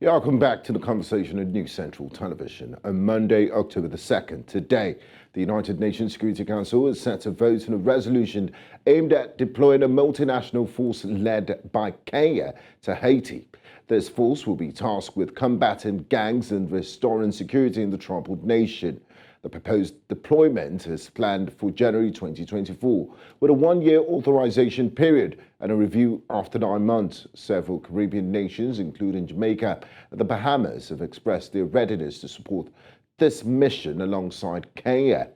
Yeah, welcome back to the conversation at News Central Television. On Monday, October the 2nd, today, the United Nations Security Council is set to vote on a resolution aimed at deploying a multinational force led by Kenya to Haiti. This force will be tasked with combating gangs and restoring security in the troubled nation. The proposed deployment is planned for January 2024, with a one-year authorization period and a review after 9 months. Several Caribbean nations, including Jamaica and the Bahamas, have expressed their readiness to support this mission alongside Kenya.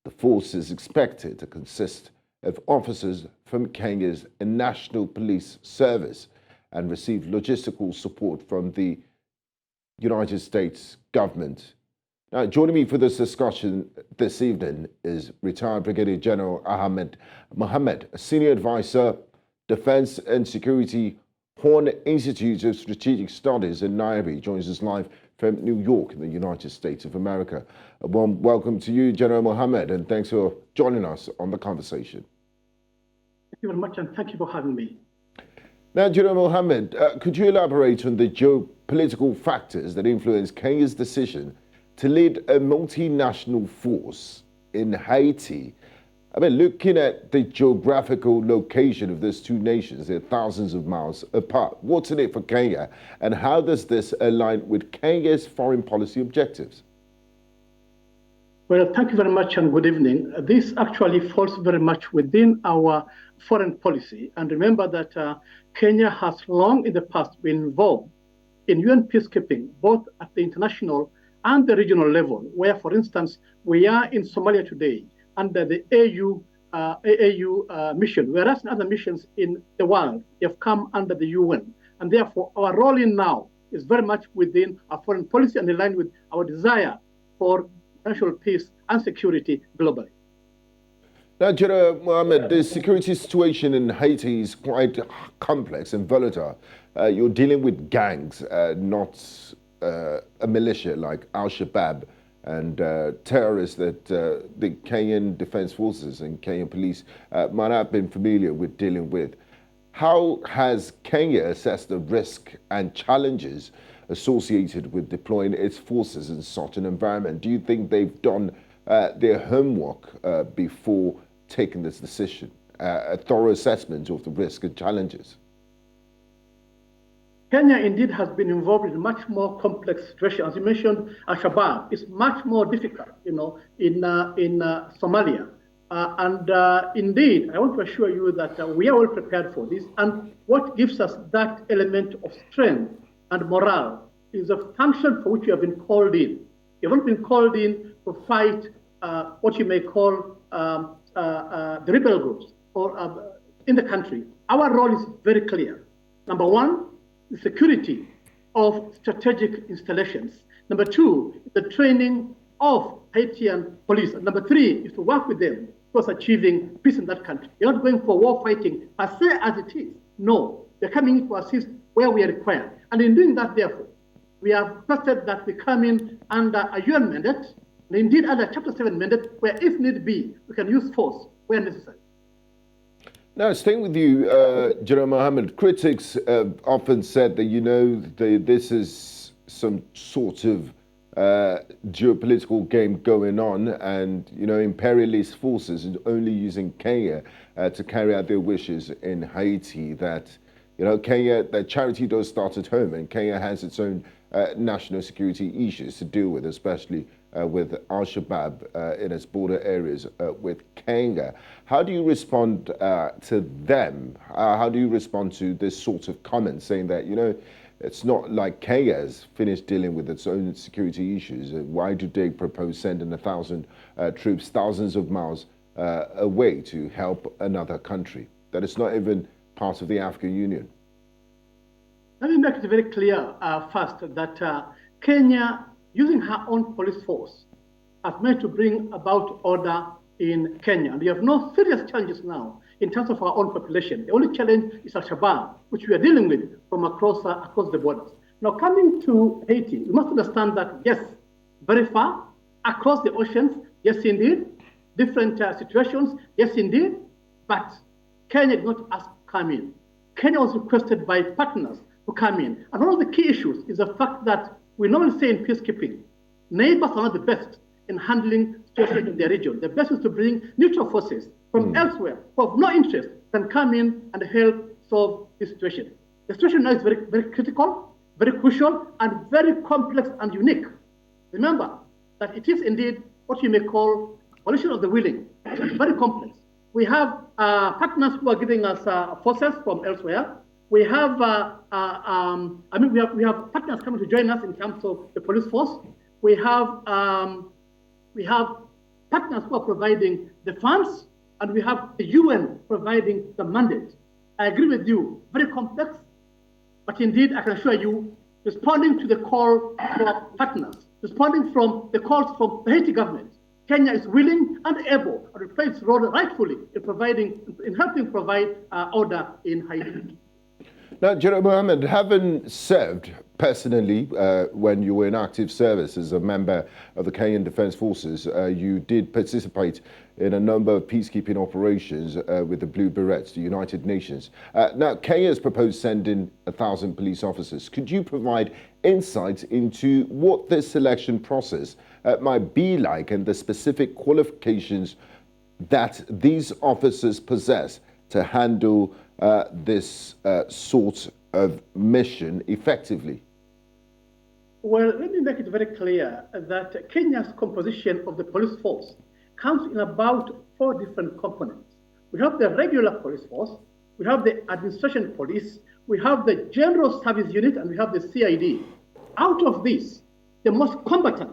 The force is expected to consist of officers from Kenya's National Police Service and receive logistical support from the United States government. Now, joining me for this discussion this evening is retired Brigadier General Ahamed, Mohammed, a senior advisor, Defense and Security, Horn Institute of Strategic Studies in Nairobi, joins us live from New York in the United States of America. A warm welcome to you, General Mohammed, and thanks for joining us on the conversation. Thank you very much, and thank you for having me. Now, General Mohammed, could you elaborate on the geopolitical factors that influence Kenya's decision to lead a multinational force in Haiti? I mean, looking at the geographical location of these two nations, they're thousands of miles apart. What's in it for Kenya, and how does this align with Kenya's foreign policy objectives? Well, thank you very much, and good evening. This actually falls very much within our foreign policy. And remember that Kenya has long in the past been involved in UN peacekeeping, both at the international and the regional level, where, for instance, we are in Somalia today under the AAU mission, whereas in other missions in the world, they have come under the UN. And therefore, our role in now is very much within our foreign policy and in line with our desire for international peace and security globally. Now, General Mohammed, the security situation in Haiti is quite complex and volatile. You're dealing with gangs, not a militia like Al-Shabaab, and terrorists that the Kenyan Defense Forces and Kenyan police might not have been familiar with dealing with. How has Kenya assessed the risk and challenges associated with deploying its forces in such an environment? Do you think they've done their homework before taking this decision, a thorough assessment of the risk and challenges? Kenya indeed has been involved in a much more complex situation. As you mentioned, Al-Shabaab is much more difficult, in Somalia. Indeed, I want to assure you that we are well prepared for this. And what gives us that element of strength and morale is a function for which you have been called in. You haven't been called in to fight what you may call the rebel groups or in the country. Our role is very clear. Number one, the security of strategic installations. Number two, the training of Haitian police. And number three is to work with them towards achieving peace in that country. They're not going for war fighting per se as it is. No, they're coming in to assist where we are required. And in doing that, therefore, we have trusted that we come in under a UN mandate, and indeed under Chapter 7 mandate, where if need be, we can use force where necessary. Now, staying with you, General Mohammed, critics often said that, this is some sort of geopolitical game going on, and, imperialist forces are only using Kenya to carry out their wishes in Haiti, that, Kenya, that charity does start at home, and Kenya has its own national security issues to deal with, especially with Al-Shabaab in its border areas with Kenya. How do you respond to them? How do you respond to this sort of comment saying that, it's not like Kenya has finished dealing with its own security issues? Why do they propose sending 1,000 troops thousands of miles away to help another country that is not even part of the African Union? Let me make it very clear first that Kenya, using her own police force, has managed to bring about order in Kenya. And we have no serious challenges now in terms of our own population. The only challenge is Al-Shabaab, which we are dealing with from across the borders. Now, coming to Haiti, we must understand that, yes, very far, across the oceans, yes, indeed, different situations, yes, indeed, but Kenya did not ask to come in. Kenya was requested by partners who come in. And one of the key issues is the fact that we normally say in peacekeeping, neighbors are not the best in handling situations in their region. The best is to bring neutral forces from elsewhere who have no interest can come in and help solve this situation. The situation now is very, very critical, very crucial, and very complex and unique. Remember that it is indeed what you may call coalition of the willing. It's very complex. We have partners who are giving us forces from elsewhere. We have, we have partners coming to join us in terms of the police force. We have partners who are providing the funds, and we have the UN providing the mandate. I agree with you, very complex, but indeed, I can assure you, responding to the call from partners, responding from the calls from the Haiti government, Kenya is willing and able to play its role rightfully in helping provide order in Haiti. Now, General Mohammed, having served personally when you were in active service as a member of the Kenyan Defense Forces, you did participate in a number of peacekeeping operations with the Blue Berets, the United Nations. Now, Kenya has proposed sending 1,000 police officers. Could you provide insights into what this selection process might be like and the specific qualifications that these officers possess to handle this sort of mission effectively? Well, let me make it very clear that Kenya's composition of the police force comes in about 4 different components. We have the regular police force, we have the administration police, we have the general service unit, and we have the CID. Out of this, the most combatant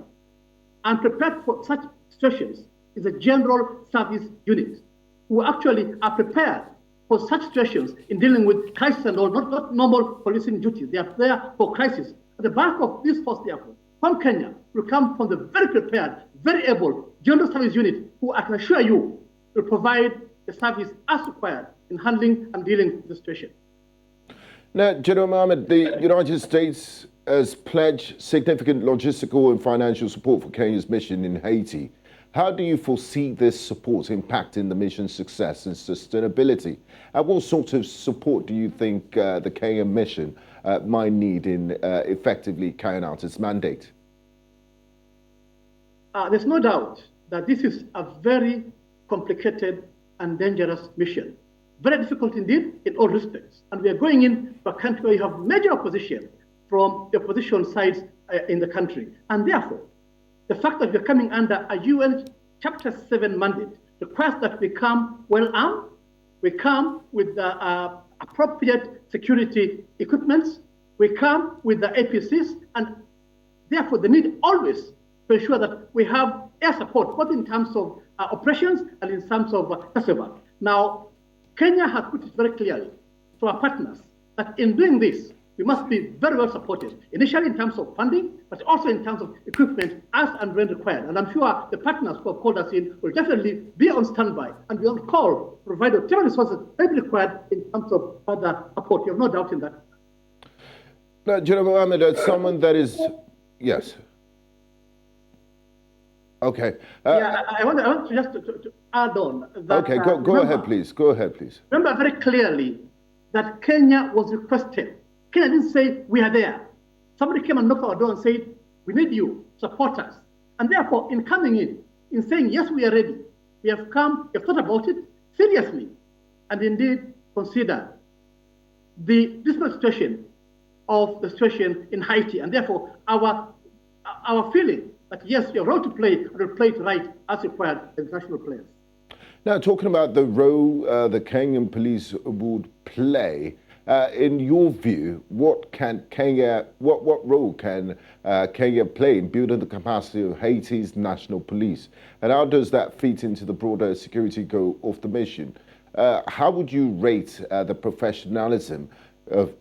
and prepared for such situations is the general service unit, who actually are prepared for such situations in dealing with crisis and all, not normal policing duties. They are there for crisis. The bulk of this force, therefore, from Kenya will come from the very prepared, very able general service unit, who I can assure you will provide the service as required in handling and dealing with the situation. Now, General Mohammed, the United States has pledged significant logistical and financial support for Kenya's mission in Haiti. How do you foresee this support impacting the mission's success and sustainability? And what sort of support do you think the Kenyan mission might need in effectively carrying out its mandate? There's no doubt that this is a very complicated and dangerous mission. Very difficult indeed in all respects. And we are going into a country where you have major opposition from the opposition sides in the country. And therefore, the fact that we're coming under a UN Chapter 7 mandate requires that we come well armed, we come with the appropriate security equipments, we come with the APCs, and therefore the need always to ensure that we have air support, both in terms of operations and in terms of survival. Now, Kenya has put it very clearly to our partners that in doing this, we must be very well supported, initially in terms of funding, but also in terms of equipment as and when required. And I'm sure the partners who have called us in will definitely be on standby and be on call to provide whatever resources may be required in terms of further support. You have no doubt in that. Now, General Mohammed, as someone that is, yes. Okay. I want to just to add on that. Okay, go ahead, please. Go ahead, please. Remember very clearly that Kenya was requested. Kenya didn't say, we are there. Somebody came and knocked our door and said, we need you, support us. And therefore, in coming in saying, yes, we are ready, we have come, we have thought about it seriously, and indeed consider the difficult situation of the situation in Haiti, and therefore our feeling that yes, we have a role to play, and we'll play it right as required by international players. Now, talking about the role the Kenyan police would play, in your view, what role can Kenya play in building the capacity of Haiti's national police? And how does that fit into the broader security goal of the mission? How would you rate the professionalism of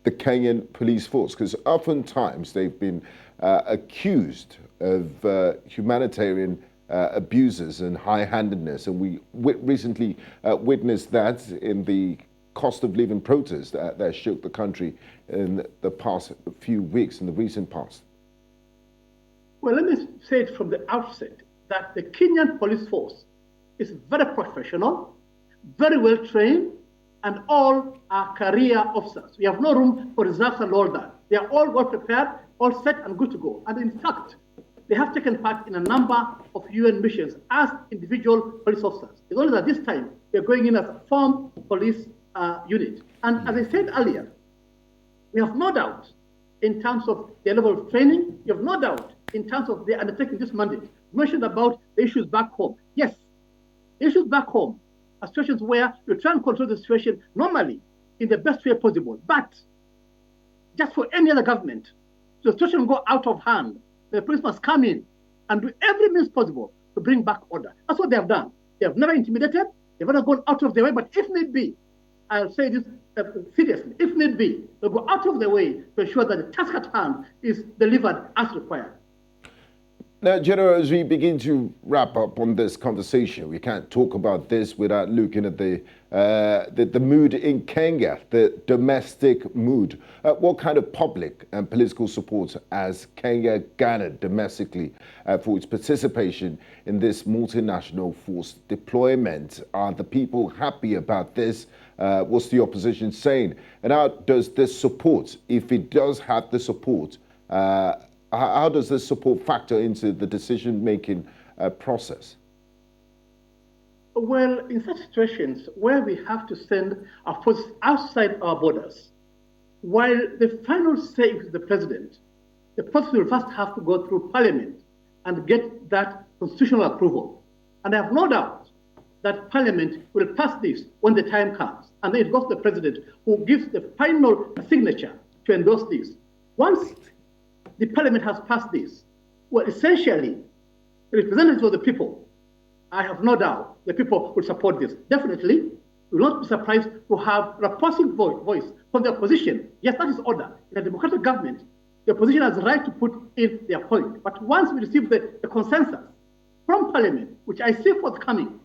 the Kenyan police force? Because oftentimes they've been accused of humanitarian abuses and high-handedness, and we recently witnessed that in the cost of living protests that shook the country in the past few weeks, in the recent past. Well, let me say it from the outset that the Kenyan police force is very professional, very well trained, and all are career officers. We have no room for reserves and all that. They are all well prepared, all set and good to go. And in fact, they have taken part in a number of UN missions as individual police officers. It's only that this time they're going in as a formed police unit. And as I said earlier, we have no doubt in terms of their level of training. You have no doubt in terms of their undertaking this mandate. You mentioned about the issues back home. Yes, issues back home are situations where you try and control the situation normally in the best way possible. But just for any other government, the situation will go out of hand. The police must come in and do every means possible to bring back order. That's what they have done. They have never intimidated. They've never gone out of their way. But if need be, I'll say this seriously, if need be, they'll go out of their way to ensure that the task at hand is delivered as required. Now, General, as we begin to wrap up on this conversation, we can't talk about this without looking at the mood in Kenya, the domestic mood. What kind of public and political support has Kenya garnered domestically for its participation in this multinational force deployment? Are the people happy about this? What's the opposition saying? And how does this support, if it does have the support, how does this support factor into the decision-making process? Well, in such situations where we have to send our forces outside our borders, while the final say is the president will first have to go through parliament and get that constitutional approval. And I have no doubt that parliament will pass this when the time comes. And then it goes to the president, who gives the final signature to endorse this. Once the parliament has passed this, well, essentially, the representatives of the people, I have no doubt the people will support this. Definitely, we will not be surprised to have a opposing voice from the opposition. Yes, that is order. In a democratic government, the opposition has the right to put in their point. But once we receive the consensus from parliament, which I see forthcoming,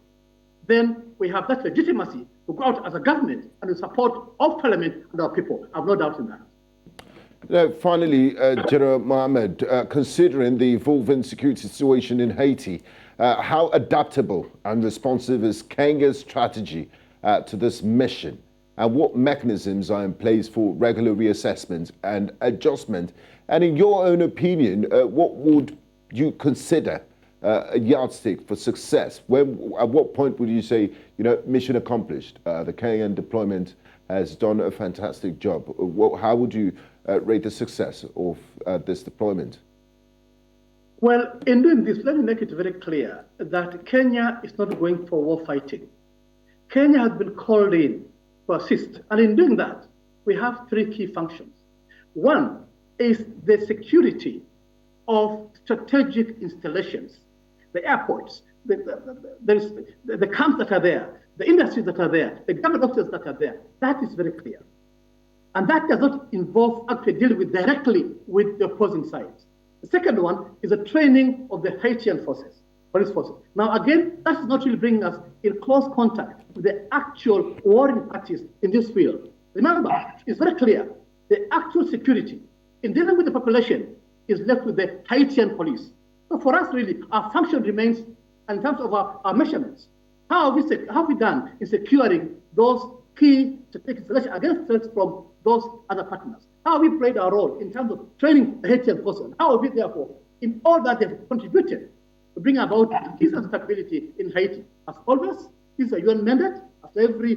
then we have that legitimacy to go out as a government and the support of parliament and our people. I have no doubt in that. Now, finally, General Mohammed, considering the evolving security situation in Haiti, how adaptable and responsive is Kenya's strategy to this mission? And what mechanisms are in place for regular reassessment and adjustment? And in your own opinion, what would you consider a yardstick for success? At what point would you say, mission accomplished? The Kenyan deployment has done a fantastic job. How would you rate the success of this deployment? Well, in doing this, let me make it very clear that Kenya is not going for war fighting. Kenya has been called in to assist. And in doing that, we have three key functions. One is the security of strategic installations, the airports, the camps that are there, the industries that are there, the government offices that are there. That is very clear. And that does not involve actually dealing directly with the opposing sides. The second one is the training of the Haitian forces, police forces. Now, again, that is not really bringing us in close contact with the actual warring parties in this field. Remember, it's very clear, the actual security in dealing with the population is left with the Haitian police. So for us, really, our function remains in terms of our measurements. How have we done in securing those key strategic installations against threats from those other partners? How have we played our role in terms of training the Haitian forces? How have we, therefore, in all that they've contributed to bring about peace and stability in Haiti? As always, this is a UN mandate. After every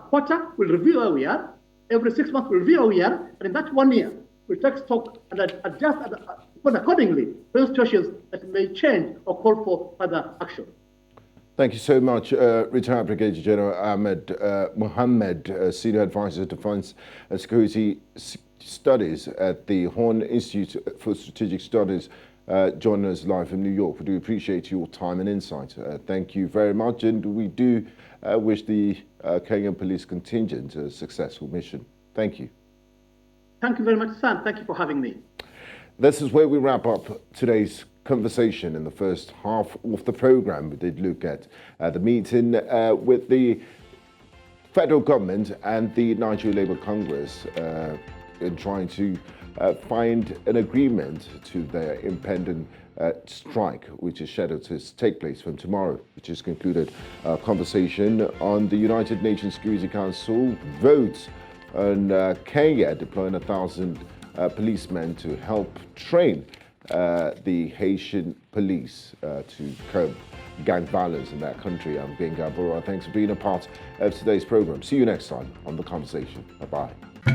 quarter, we'll review where we are. Every 6 months, we'll review where we are. And in that 1 year, we'll take stock and adjust accordingly to those situations that may change or call for further action. Thank you so much, retired Brigadier General Ahamed Mohammed, Senior Advisor to Defense and Security Studies at the Horn Institute for Strategic Studies, joining us live from New York. We do appreciate your time and insight. Thank you very much, and we do wish the Kenyan police contingent a successful mission. Thank you. Thank you very much, Sam. Thank you for having me. This is where we wrap up today's conversation in the first half of the program. We did look at the meeting with the federal government and the Nigeria Labour Congress in trying to find an agreement to their impending strike, which is scheduled to take place from tomorrow, which has concluded our conversation on the United Nations Security Council votes on Kenya deploying 1,000 policemen to help train the Haitian police to curb gang violence in that country. I'm Gbenga Aborowa. Thanks for being a part of today's program. See you next time on The Conversation. Bye-bye.